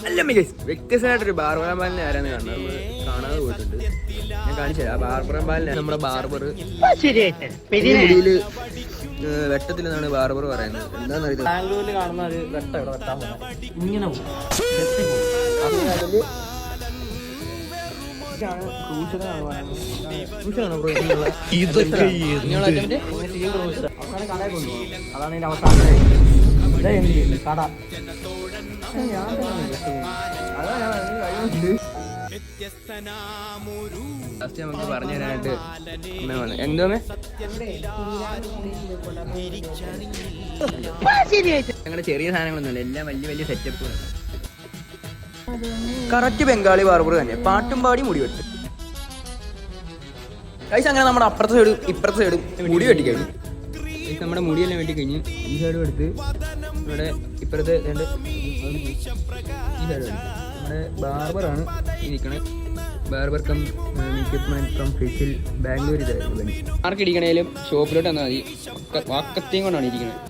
അല്ല വ്യത്യസ്തമായിട്ടൊരു ബാർബർ ബാലിനെ ആരാന്ന് കാണുന്നത് നമ്മൾ കാണാതെ പോയിട്ടുണ്ട്. ഞാൻ കാണിച്ചു തരാം. ബാർബർ ബാലിനെ നമ്മുടെ ബാർബർ മുടിയില് വെട്ടത്തിൽ നിന്നാണ് ബാർബർ പറയുന്നത്. എന്താണെന്നറിയില്ല. ബാംഗ്ലൂരിൽ കാണുന്ന ഒരു വെട്ടം ഇവിടെ വെട്ടാൻ പോകുന്നത് ഇങ്ങനെ അതാണ് ഇതിന്റെ അവസാനം കട. നമുക്ക് പറഞ്ഞു തരാനായിട്ട് എന്തോമേ ഞങ്ങളുടെ ചെറിയ സാധനങ്ങളൊന്നുമില്ല, എല്ലാം വലിയ വലിയ സെറ്റപ്പുകൾ. കറക്റ്റ് ബംഗാളി ബാർബർ തന്നെ, പാട്ടും പാടി മുടി വെട്ടും. കൈസ് അങ്ങനെ നമ്മുടെ അപ്പുറത്തെ സൈഡും ഇപ്പുറത്തെ സൈഡും മുടി വെട്ടിക്കഴിഞ്ഞു. നമ്മുടെ മുടിയെല്ലാം വെട്ടി കഴിഞ്ഞ് ഈ സൈഡും എടുത്ത് ഇവിടെ ഇപ്പുറത്തെ രണ്ട് ഈ സൈഡ് നമ്മുടെ ബാർബറാണ് ഈ നിൽക്കണേ. Barber cum makeup man from facial Bangalore. ആർക്കിടിക്കണേലും ഷോപ്പിലോട്ട് വന്നാൽ മതി. വാക്കത്തെയും കൊണ്ടാണ് ഇരിക്കുന്നത്.